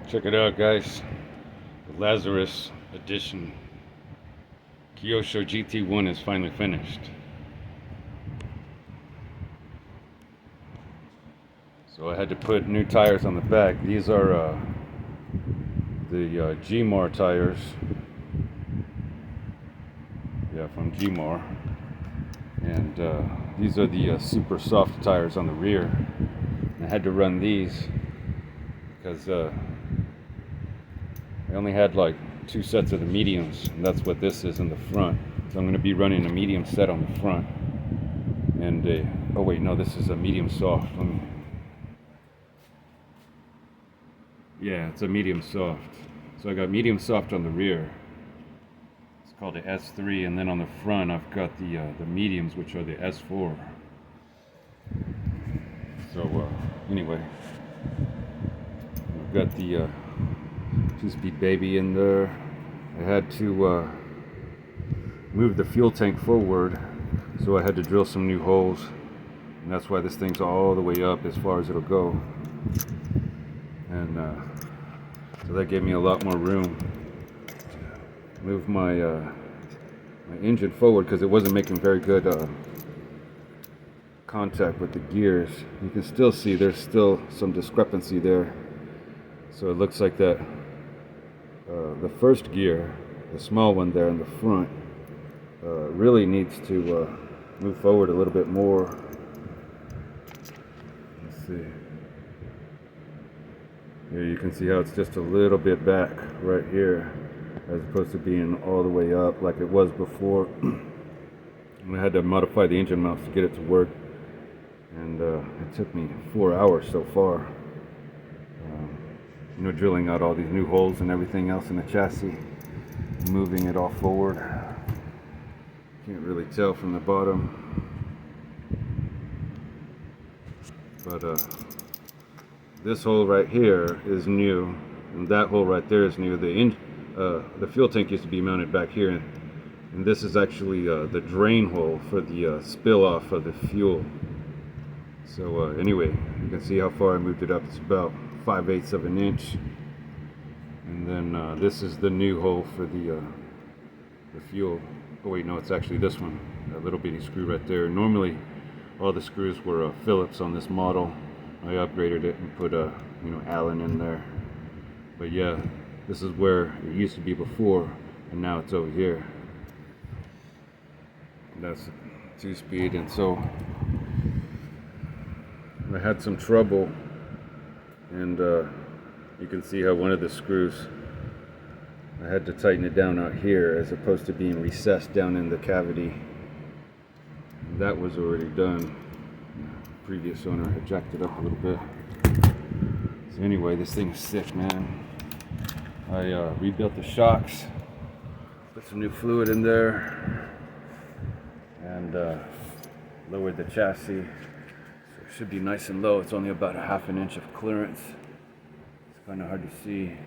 Check it out, guys. The Lazarus Edition Kyosho GT1 is finally finished. So I had to put new tires on the back. These are the Gmar tires. Yeah, from Gmar. And these are the super soft tires on the rear. I had to run these because I only had like 2 sets of the mediums, and that's what this is in the front. So I'm going to be running a medium set on the front. And oh wait, no, this is a medium soft. Yeah, it's a medium soft. So I got medium soft on the rear. It's called the S3, and then on the front I've got the mediums, which are the S4. So anyway, I've got the 2-speed baby in there. I had to move the fuel tank forward, so I had to drill some new holes, and that's why this thing's all the way up as far as it'll go. And so that gave me a lot more room to move my my engine forward, because it wasn't making very good contact with the gears. You can still see there's still some discrepancy there. So it looks like that the first gear, the small one there in the front, really needs to move forward a little bit more. Let's see. Here you can see how it's just a little bit back right here, as opposed to being all the way up like it was before. And I had to modify the engine mounts to get it to work, and it took me 4 hours so far. You know, drilling out all these new holes and everything else in the chassis, moving it all forward. Can't really tell from the bottom, but this hole right here is new, and that hole right there is new. The fuel tank used to be mounted back here, and this is actually the drain hole for the spill off of the fuel. So anyway, you can see how far I moved it up. It's about 5/8 of an inch. And then this is the new hole for the fuel. Oh wait, no, it's actually this one, that little bitty screw right there. Normally all the screws were Phillips on this model. I upgraded it and put Allen in there. But yeah, this is where it used to be before, and now it's over here. That's 2-speed, and so I had some trouble, and you can see how one of the screws, I had to tighten it down out here as opposed to being recessed down in the cavity. And that was already done. The previous owner had jacked it up a little bit. So anyway, this thing is sick, man. I rebuilt the shocks, put some new fluid in there, and lowered the chassis. So it should be nice and low. It's only about 1/2 inch of clearance. It's kind of hard to see.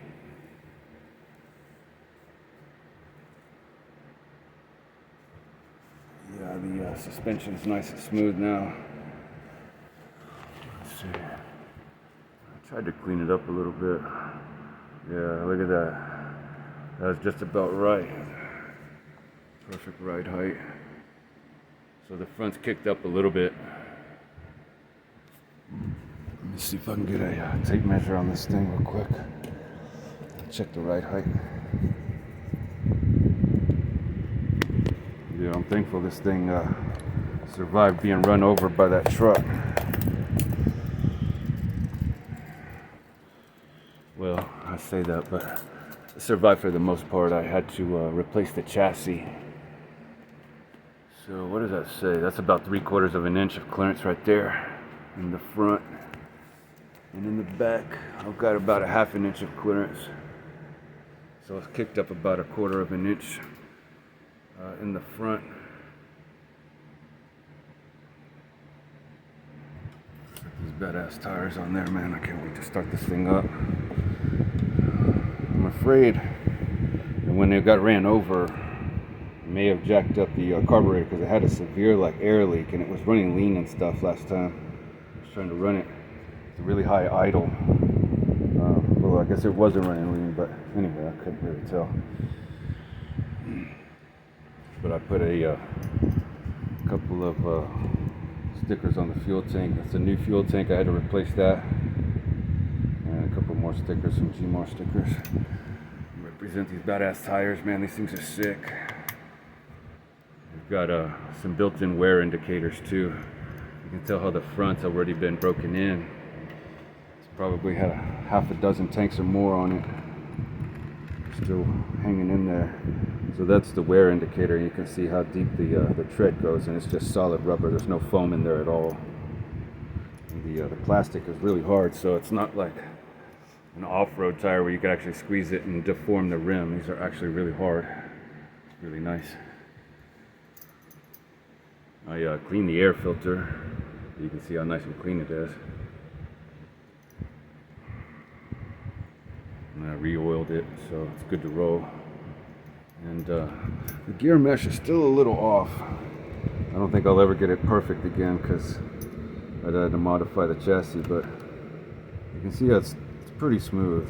Yeah, the suspension is nice and smooth now. Let's see. I tried to clean it up a little bit. Yeah, look at that. That was just about right. Perfect ride height. So the front's kicked up a little bit. Let me see if I can get a tape measure on this thing real quick. Check the ride height. Yeah, I'm thankful this thing survived being run over by that truck. Well, I say that, but it survived for the most part. I had to replace the chassis. So what does that say? That's about 3/4 of an inch of clearance right there in the front. And in the back, I've got about 1/2 inch of clearance. So it's kicked up about 1/4 of an inch in the front. These badass tires on there, man. I can't wait to start this thing up. I'm afraid that when it got ran over, it may have jacked up the carburetor, because it had a severe air leak, and it was running lean and stuff last time I was trying to run it. It's a really high idle. Well, I guess it wasn't running lean, but anyway, I couldn't really tell. But I put a couple of stickers on the fuel tank. That's a new fuel tank. I had to replace that. And a couple more stickers, some GMAR stickers. Represent these badass tires, man. These things are sick. We've got some built-in wear indicators too. You can tell how the front's already been broken in. It's probably had half a dozen tanks or more on it. Still hanging in there. So that's the wear indicator. You can see how deep the tread goes, and it's just solid rubber. There's no foam in there at all. And the plastic is really hard, so it's not like an off-road tire where you can actually squeeze it and deform the rim. These are actually really hard. It's really nice. I cleaned the air filter. You can see how nice and clean it is. And I re-oiled it, so it's good to roll. And the gear mesh is still a little off. I don't think I'll ever get it perfect again because I had to modify the chassis, but you can see it's pretty smooth.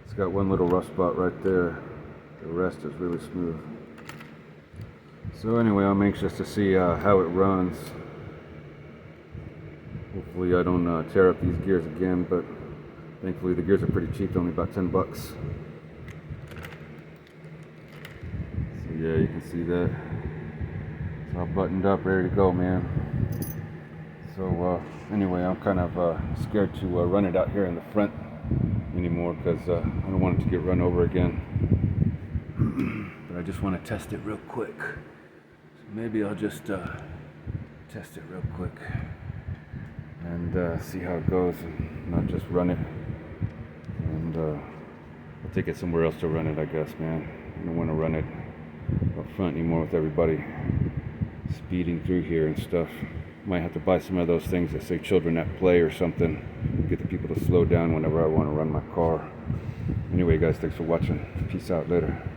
It's got one little rough spot right there. The rest is really smooth. So anyway, I'm anxious to see how it runs. Hopefully I don't tear up these gears again, but thankfully the gears are pretty cheap, only about 10 bucks. So yeah, you can see that. It's all buttoned up, ready to go, man. So anyway, I'm kind of scared to run it out here in the front anymore because I don't want it to get run over again. But I just want to test it real quick. So maybe I'll just test it real quick and see how it goes and not just run it. And I'll take it somewhere else to run it, I guess, man. I don't want to run it up front anymore with everybody speeding through here and stuff. Might have to buy some of those things that say children at play or something. Get the people to slow down whenever I want to run my car. Anyway, guys, thanks for watching. Peace out. Later.